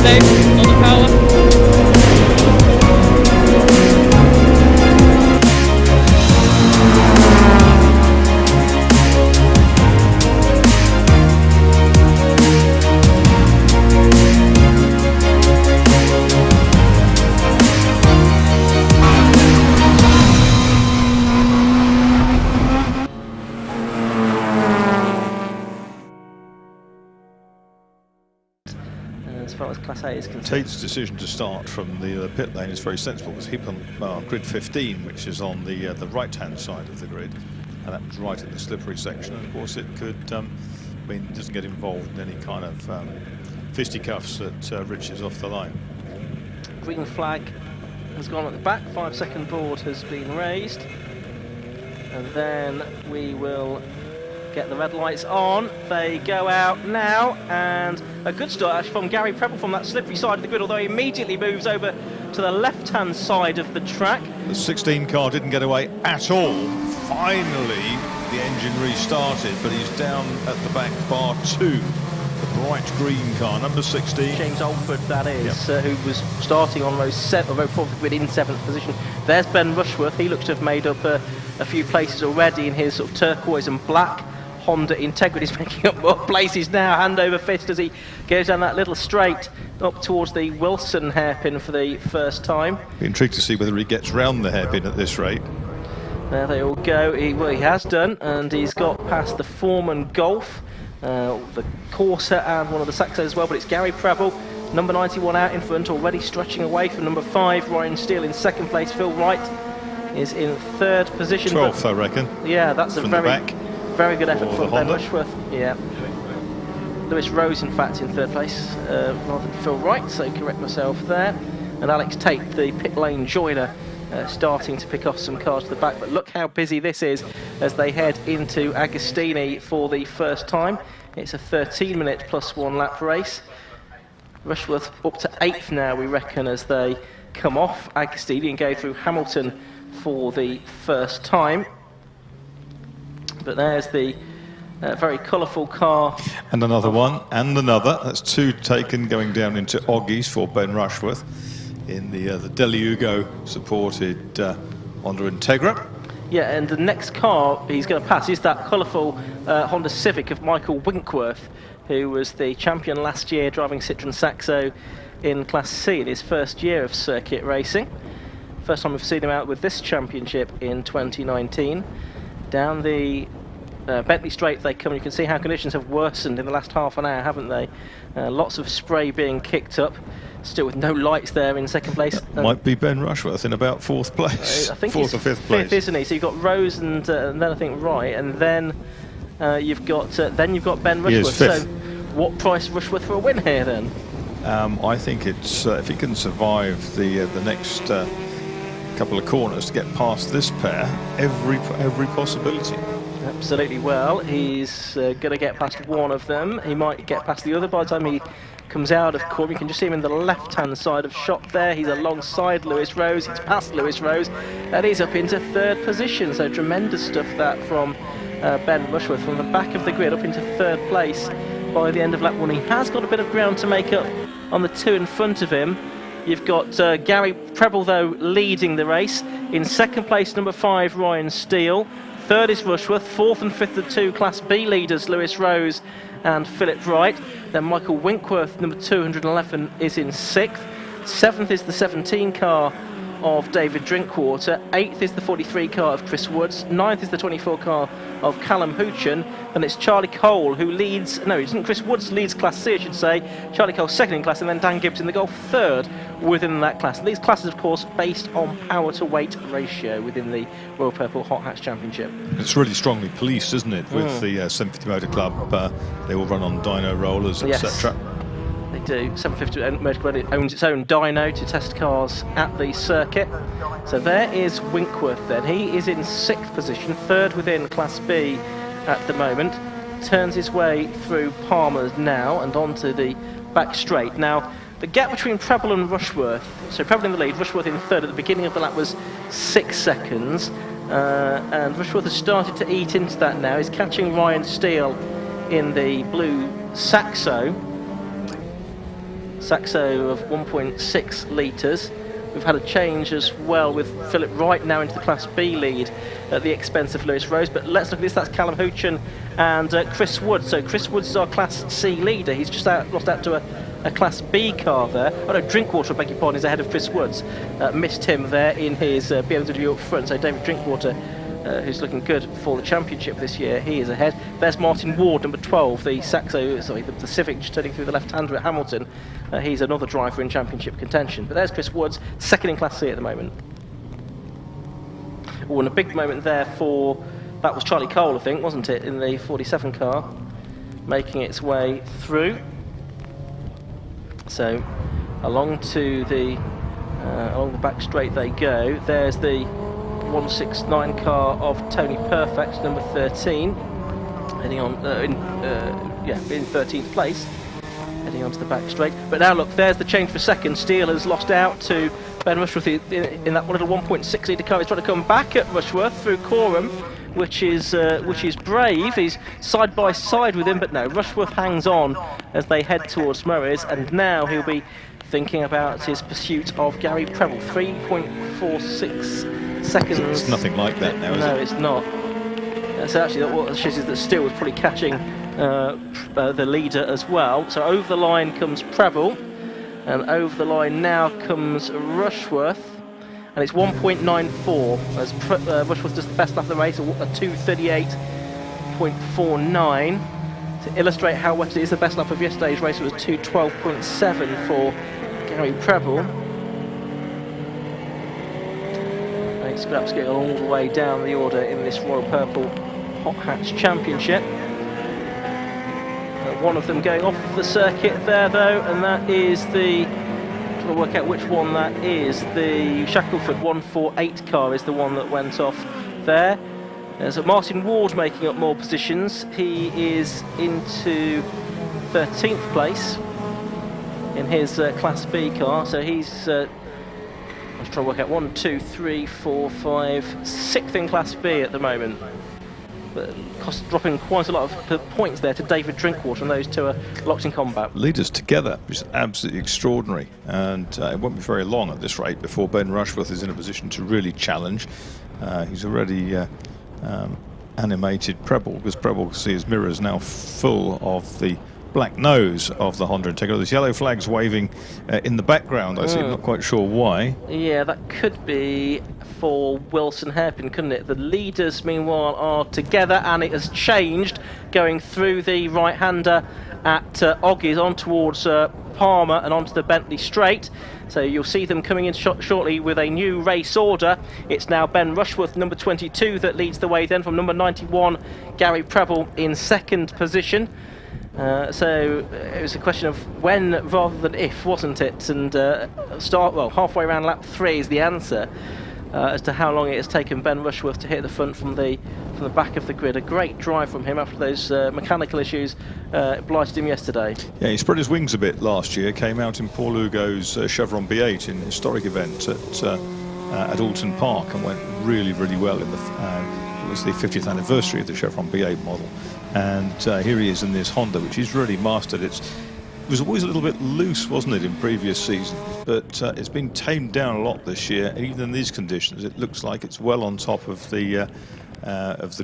Dave, on the power. As far as Class A is concerned. Tate's decision to start from the pit lane is very sensible, because he put on grid 15, which is on the right-hand side of the grid, and that was right in the slippery section. And of course, it could mean it doesn't get involved in any kind of fisticuffs at Rich's off the line. Green flag has gone at the back. 5-second board has been raised, and then we will get the red lights on. They go out now, and a good start actually from Gary Preble from that slippery side of the grid, although he immediately moves over to the left-hand side of the track. The 16 car didn't get away at all. Finally, the engine restarted, but he's down at the back, bar 2. The bright green car, number 16. James Alford, that is, who was starting on row 4 of the grid in 7th position. There's Ben Rushworth. He looks to have made up a few places already in his sort of turquoise and black Honda Integrity. Is picking up more places now, hand over fist as he goes down that little straight up towards the Wilson hairpin for the first time. Be intrigued to see whether he gets round the hairpin at this rate. There they all go. He has done, and he's got past the Foreman Golf, the Corsa, and one of the Saxos as well. But it's Gary Preble, number 91, out in front, already stretching away from number 5, Ryan Steele in 2nd place. Phil Wright is in 3rd position. 12th, I reckon. Yeah, that's a very good effort from Ben Honda. Rushworth. Yeah. Lewis Rose, in fact, in 3rd place, rather than Phil Wright, so correct myself there. And Alex Tate, the pit lane joiner, starting to pick off some cars to the back. But look how busy this is as they head into Agostini for the first time. It's a 13-minute plus 1 lap race. Rushworth up to 8th now, we reckon, as they come off Agostini and go through Hamilton for the first time. But there's the very colourful car. And another one, and another. That's 2 taken going down into Oggies for Ben Rushworth in the Delugo supported Honda Integra. Yeah, and the next car he's going to pass is that colourful Honda Civic of Michael Winkworth, who was the champion last year driving Citroen Saxo in Class C in his first year of circuit racing. First time we've seen him out with this championship in 2019. Down the Bentley Straight they come. You can see how conditions have worsened in the last half an hour, haven't they? Lots of spray being kicked up, still with no lights there in 2nd place. Might be Ben Rushworth in about 4th place. I think 4th or 5th place. 5th, isn't he? So you've got Rose and then I think Wright, and then you've got Ben Rushworth. So what price Rushworth for a win here then? I think it's if he can survive the next couple of corners to get past this pair, every possibility. Absolutely. Well, he's going to get past one of them. He might get past the other by the time he comes out of corner. You can just see him in the left-hand side of shot there. He's alongside Lewis Rose. He's past Lewis Rose, and he's up into 3rd position. So tremendous stuff that from Ben Rushworth from the back of the grid up into 3rd place by the end of lap 1. He has got a bit of ground to make up on the 2 in front of him. You've got Gary Preble, though, leading the race. In 2nd place, number 5, Ryan Steele. 3rd is Rushworth. 4th and 5th, the 2 Class B leaders, Lewis Rose and Philip Wright. Then Michael Winkworth, number 211, is in 6th. 7th is the 17 car of David Drinkwater. 8th is the 43 car of Chris Woods. 9th is the 24 car of Callum Hoochan. And it's Charlie Cole who leads, no, it isn't. Chris Woods leads Class C, I should say. Charlie Cole 2nd in class, and then Dan Gibbs in the Golf 3rd within that class. And these classes, of course, based on power to weight ratio within the Royal Purple Hot Hatch Championship. It's really strongly policed, isn't it, with the 750 Motor Club. They all run on dyno rollers, etc. They do. 750 Motor Club owns its own dyno to test cars at the circuit. So there is Winkworth then. He is in 6th position, 3rd within Class B at the moment. Turns his way through Palmer's now and onto the back straight. Now, the gap between Preble and Rushworth, so Preble in the lead, Rushworth in 3rd at the beginning of the lap was 6 seconds. And Rushworth has started to eat into that now. He's catching Ryan Steele in the blue Saxo. Saxo of 1.6 litres. We've had a change as well with Philip Wright now into the Class B lead at the expense of Lewis Rose. But let's look at this. That's Callum Hoochin and Chris Woods. So Chris Woods is our Class C leader. He's just lost out to a Class B car there. Oh no, Drinkwater, I beg your pardon, is ahead of Chris Woods. Missed him there in his BMW up front. So David Drinkwater, who's looking good for the championship this year, he is ahead. There's Martin Ward, number 12, the Civic just turning through the left-hander at Hamilton. He's another driver in championship contention. But there's Chris Woods, second in Class C at the moment. Oh, and a big moment there for, that was Charlie Cole, I think, wasn't it, in the 47 car, making its way through. So along to the along the back straight they go. There's the 169 car of Tony Perfect, number 13, heading on in 13th place, heading onto the back straight. But now look, there's the change for second. Steele has lost out to Ben Rushworth in that little 1.6 litre car. He's trying to come back at Rushworth through Coram, which is brave. He's side by side with him, but no, Rushworth hangs on as they head towards Murray's, and now he'll be thinking about his pursuit of Gary Preble. 3.46 seconds. It's nothing like that now, is it? No, it's not. So actually, what shows is that Steele was probably catching the leader as well. So over the line comes Preble, and over the line now comes Rushworth, and it's 1.94 as Rushworth does the best lap of the race, a 2:38.49. To illustrate how wet it is, the best lap of yesterday's race was 2:12.7 for Gary Preble. Scraps getting all the way down the order in this Royal Purple Hot Hatch Championship. One of them going off the circuit there though, and that is the, trying to work out which one that is, the Shackleford 148 car is the one that went off there. There's Martin Ward making up more positions. He is into 13th place in his Class B car, so he's I was trying to work out 1, 2, 3, 4, 5, 6th in Class B at the moment. But dropping quite a lot of points there to David Drinkwater, and those two are locked in combat. Leaders together, which is absolutely extraordinary, and it won't be very long at this rate before Ben Rushworth is in a position to really challenge. He's already animated Preble, because Preble can see his mirrors now full of the black nose of the Honda Integra. There's yellow flags waving in the background. I see, I'm not quite sure why. Yeah, that could be for Wilson Hairpin, couldn't it? The leaders, meanwhile, are together, and it has changed, going through the right-hander at Oggies on towards Palmer and onto the Bentley Straight. So you'll see them coming in shortly with a new race order. It's now Ben Rushworth, number 22, that leads the way then from number 91, Gary Preble in second position. So it was a question of when rather than if, wasn't it? And halfway around lap 3 is the answer as to how long it has taken Ben Rushworth to hit the front from the back of the grid. A great drive from him after those mechanical issues blighted him yesterday. Yeah, he spread his wings a bit last year. Came out in Paul Hugo's Chevron B8 in a historic event at Alton Park and went really, really well in the. It was the 50th anniversary of the Chevron B8 model. And here he is in this Honda, which he's really mastered. It was always a little bit loose, wasn't it, in previous seasons? But it's been tamed down a lot this year. And even in these conditions, it looks like it's well on top of the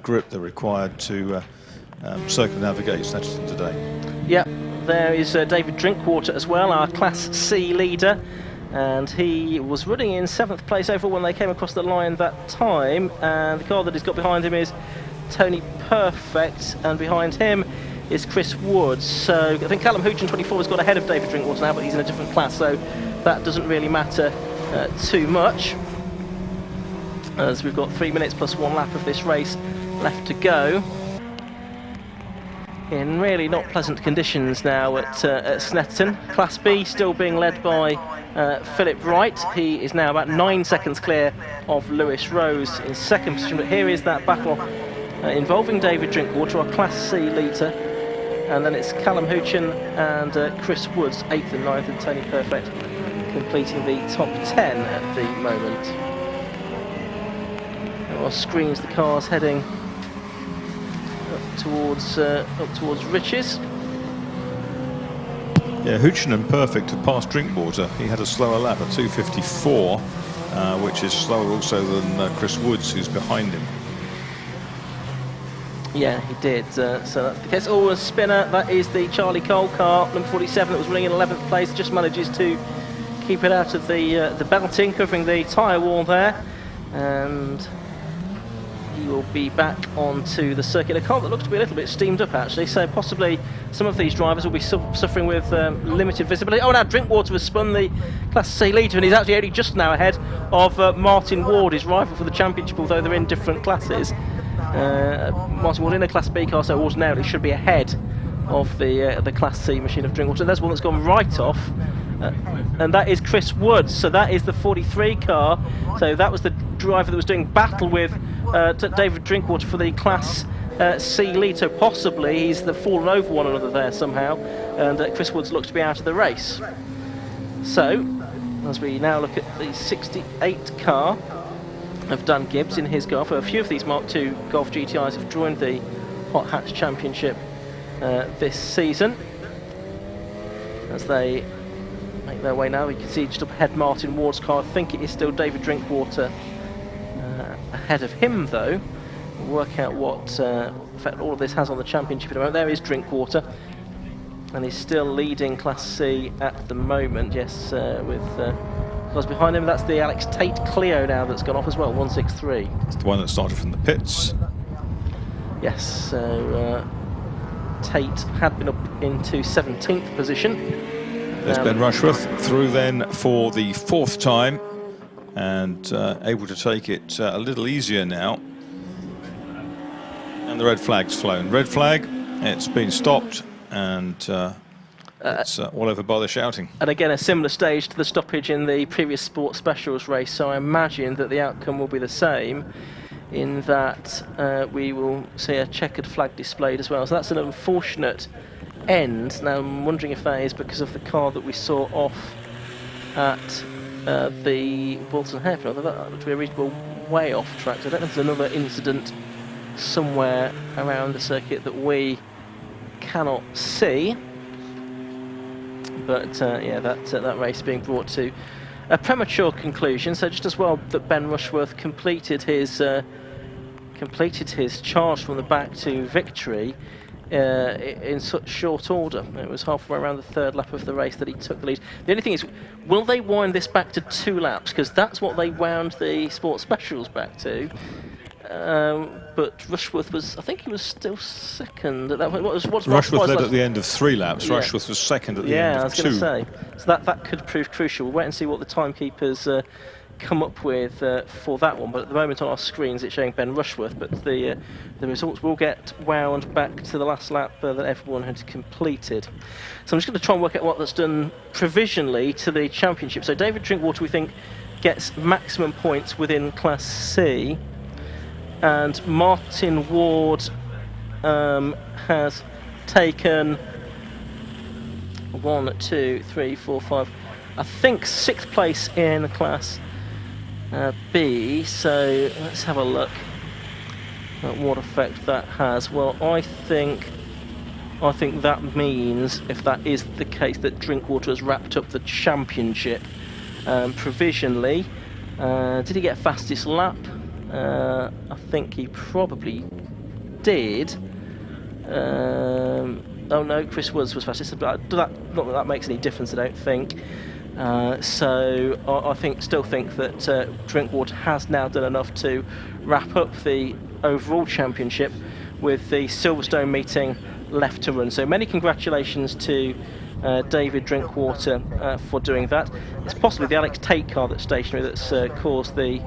grip they're required to circumnavigate Snetterton today. Yeah, there is David Drinkwater as well, our Class C leader. And he was running in 7th place overall when they came across the line that time. And the car that he's got behind him is Tony Perfect, and behind him is Chris Woods. So I think Callum Hoochin 24 has got ahead of David Drinkwater now, but he's in a different class, so that doesn't really matter too much, as we've got 3 minutes plus 1 lap of this race left to go in really not pleasant conditions now at Snetterton. Class B still being led by Philip Wright. He is now about 9 seconds clear of Lewis Rose in second position, but here is that battle involving David Drinkwater, our Class C leader, and then it's Callum Hoochin and Chris Woods, 8th and 9th, and Tony Perfect completing the top 10 at the moment. On our screens, the car's heading up towards Riches. Yeah, Huchinen perfect to pass Drinkwater. He had a slower lap at 2:54, which is slower also than Chris Woods, who's behind him. Yeah, he did. So that's the case. Oh, a spinner. That is the Charlie Cole car, number 47, that was running in 11th place. Just manages to keep it out of the belting, covering the tyre wall there. And he will be back onto the circuit. A car that looks to be a little bit steamed up, actually. So possibly some of these drivers will be suffering with limited visibility. Oh, now Drinkwater has spun the Class C leader, and he's actually only just now ahead of Martin Ward, his rival for the championship, although they're in different classes. Martin Ward in a Class B car, so ordinarily should be ahead of the Class C machine of Drinkwater. There's one that's gone right off, and that is Chris Woods. So that is the 43 car. So that was the driver that was doing battle with David Drinkwater for the Class C lead. So possibly he's fallen over one another there somehow, and Chris Woods looks to be out of the race. So as we now look at the 68 car of Dan Gibbs in his Golf. A few of these Mark II Golf GTIs have joined the Hot Hatch Championship this season. As they make their way now, you can see just up ahead Martin Ward's car. I think it is still David Drinkwater ahead of him, though. We'll work out what effect all of this has on the championship at the moment. There is Drinkwater, and he's still leading Class C at the moment. Yes, with cars behind him. That's the Alex Tate Clio now that's gone off as well, 163. It's the one that started from the pits. Yes, so Tate had been up into 17th position. There's Ben Rushworth through then for the 4th time, and able to take it a little easier now. And the red flag's flown. Red flag, it's been stopped, and it's all over by the shouting. And again, a similar stage to the stoppage in the previous Sports Specials race, so I imagine that the outcome will be the same, in that we will see a checkered flag displayed as well. So that's an unfortunate end. Now I'm wondering if that is because of the car that we saw off at the Bolton Hairpin. That looked to be a reasonable way off track. So I don't know if there's another incident somewhere around the circuit that we cannot see. But yeah, that race being brought to a premature conclusion. So just as well that Ben Rushworth completed his charge from the back to victory in such short order. It was halfway around the 3rd lap of the race that he took the lead. The only thing is, will they wind this back to 2 laps? Because that's what they wound the Sports Specials back to. But Rushworth was, I think he was still second at that point. Rushworth led at the end of 3 laps. Yeah. Rushworth was second at the end of 2. Yeah, I was going to say. So that could prove crucial. We'll wait and see what the timekeepers come up with for that one. But at the moment on our screens it's showing Ben Rushworth, but the results will get wound back to the last lap that everyone had completed. So I'm just going to try and work out what that's done provisionally to the championship. So David Drinkwater, we think, gets maximum points within Class C. And Martin Ward has taken 1, 2, 3, 4, 5, I think 6th place in Class B. So let's have a look at what effect that has. Well, I think that means, if that is the case, that Drinkwater has wrapped up the championship provisionally. Did he get fastest lap? I think he probably did. Oh no, Chris Woods was fastest. Not that that makes any difference, I don't think. So I still think that Drinkwater has now done enough to wrap up the overall championship, with the Silverstone meeting left to run. So many congratulations to David Drinkwater for doing that. It's possibly the Alex Tate car that's stationary that's caused the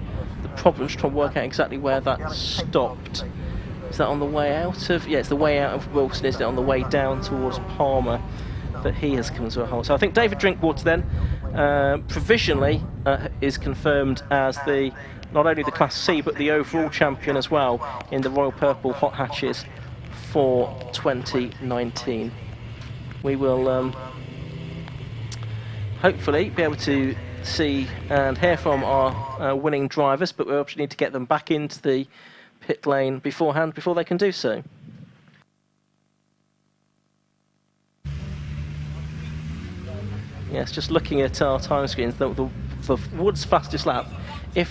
problems. Trying to work out exactly where that stopped. Is that on the way out of? Yeah, it's the way out of Wilson, isn't it? On the way down towards Palmer that he has come to a halt. So I think David Drinkwater then provisionally is confirmed as not only the Class C but the overall champion as well in the Royal Purple Hot Hatches for 2019. We will hopefully be able to see and hear from our winning drivers, but we obviously need to get them back into the pit lane beforehand before they can do so. Yes, just looking at our time screens, the Wood's fastest lap, if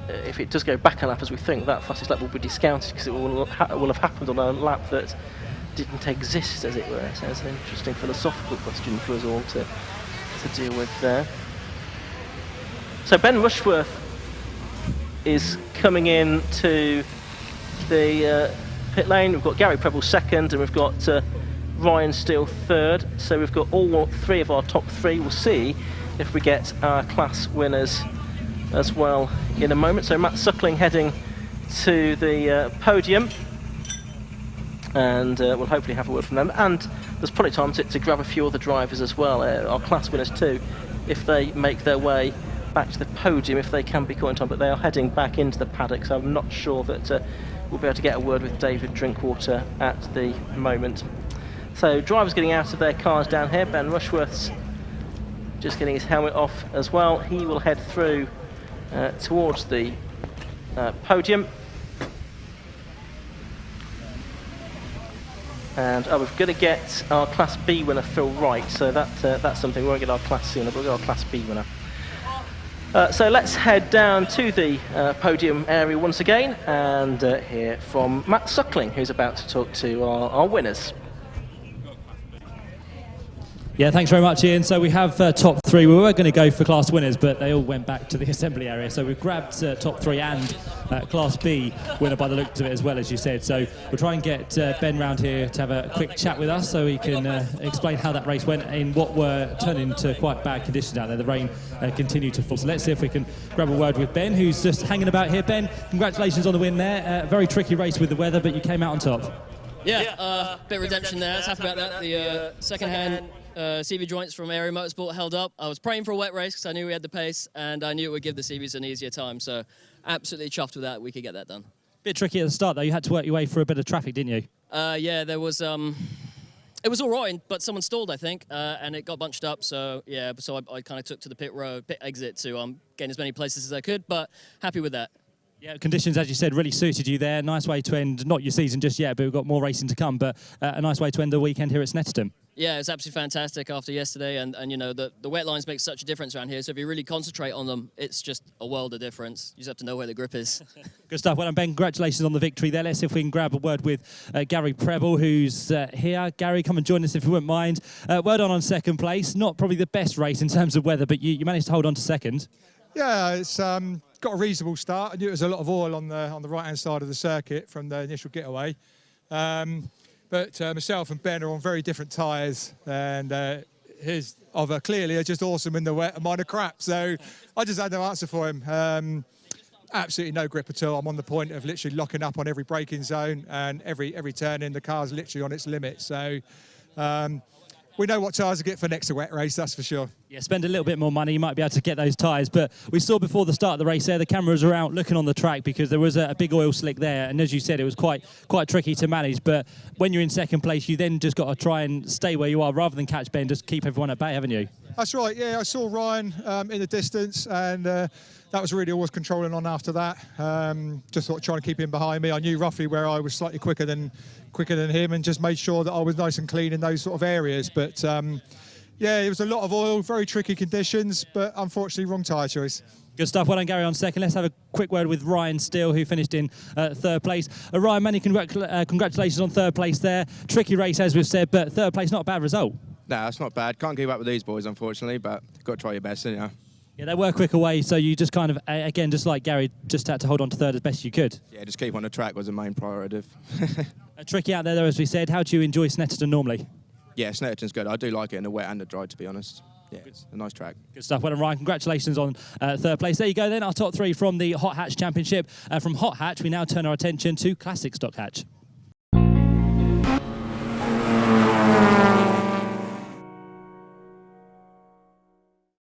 if it does go back a lap as we think, that fastest lap will be discounted because it will have happened on a lap that didn't exist, as it were. So it's an interesting philosophical question for us all to deal with there. So Ben Rushworth is coming in to the pit lane. We've got Gary Preble second, and we've got Ryan Steele third. So we've got all three of our top three. We'll see if we get our class winners as well in a moment. So Matt Suckling heading to the podium, and we'll hopefully have a word from them. And there's probably time to grab a few other drivers as well, our class winners too, if they make their way back to the podium, if they can be caught in time. But they are heading back into the paddock, so I'm not sure that we'll be able to get a word with David Drinkwater at the moment. So drivers getting out of their cars down here. Ben Rushworth's just getting his helmet off as well. He will head through towards the podium. And we're going to get our Class B winner, Phil Wright. So that's something. We won't get our Class C winner, but we'll get our Class B winner. So let's head down to the podium area once again and hear from Matt Suckling, who's about to talk to our winners. Yeah, thanks very much, Ian. So we have top three. We were going to go for class winners, but they all went back to the assembly area. So we've grabbed top three and class B winner by the looks of it as well, as you said. So we'll try and get Ben round here to have a quick chat with us so he can explain how that race went in what were turning into quite bad conditions out there. The rain continued to fall. So let's see if we can grab a word with Ben, who's just hanging about here. Ben, congratulations on the win there. Very tricky race with the weather, but you came out on top. Yeah, bit of redemption there. I was happy about that. The second-hand CV joints from Area Motorsport held up. I was praying for a wet race because I knew we had the pace, and I knew it would give the CVs an easier time. So absolutely chuffed with that. We could get that done. Bit tricky at the start, though. You had to work your way through a bit of traffic, didn't you? Yeah, there was. It was all right, but someone stalled, I think, and it got bunched up. So yeah, so I kind of took to the pit exit to gain as many places as I could. But happy with that. Yeah, conditions, as you said, really suited you there. Nice way to end, not your season just yet, but we've got more racing to come, but a nice way to end the weekend here at Snetterton. Yeah, it's absolutely fantastic after yesterday, and you know, the wet lines make such a difference around here, so if you really concentrate on them, it's just a world of difference. You just have to know where the grip is. Good stuff. Well done, Ben. Congratulations on the victory there. Let's see if we can grab a word with Gary Preble, who's here. Gary, come and join us if you wouldn't mind. Well done on second place. Not probably the best race in terms of weather, but you managed to hold on to second. Yeah, it's got a reasonable start. I knew it was a lot of oil on the right-hand side of the circuit from the initial getaway. But myself and Ben are on very different tyres, and his are clearly just awesome in the wet and mine are crap. So I just had no answer for him. Absolutely no grip at all. I'm on the point of literally locking up on every braking zone, and every turn in, the car's literally on its limit. So we know what tyres to get for next wet race, that's for sure. Yeah, spend a little bit more money, you might be able to get those tyres. But we saw before the start of the race there, the cameras are out looking on the track because there was a big oil slick there. And as you said, it was quite tricky to manage. But when you're in second place, you then just got to try and stay where you are rather than catch Ben, just keep everyone at bay, haven't you? That's right, yeah. I saw Ryan in the distance, and that was really always controlling on after that. Just sort of trying to keep him behind me. I knew roughly where I was slightly quicker than him, and just made sure that I was nice and clean in those sort of areas. But yeah, it was a lot of oil, very tricky conditions, but unfortunately wrong tyre choice. Good stuff. Well done, Gary, on second. Let's have a quick word with Ryan Steele, who finished in third place. Ryan, many congratulations on third place there. Tricky race, as we've said, but third place, not a bad result. No, that's not bad. Can't keep up with these boys, unfortunately, but got to try your best, didn't you? Yeah, they were quick away, so you just kind of, again, just like Gary, just had to hold on to third as best you could. Yeah, just keep on the track was the main priority. Tricky out there, though, as we said. How do you enjoy Snetterton normally? Yeah, Snetterton's good. I do like it in the wet and the dry, to be honest. Yeah, it's a nice track. Good stuff. Well done, Ryan. Congratulations on third place. There you go then, our top three from the Hot Hatch Championship. From Hot Hatch, we now turn our attention to Classic Stock Hatch.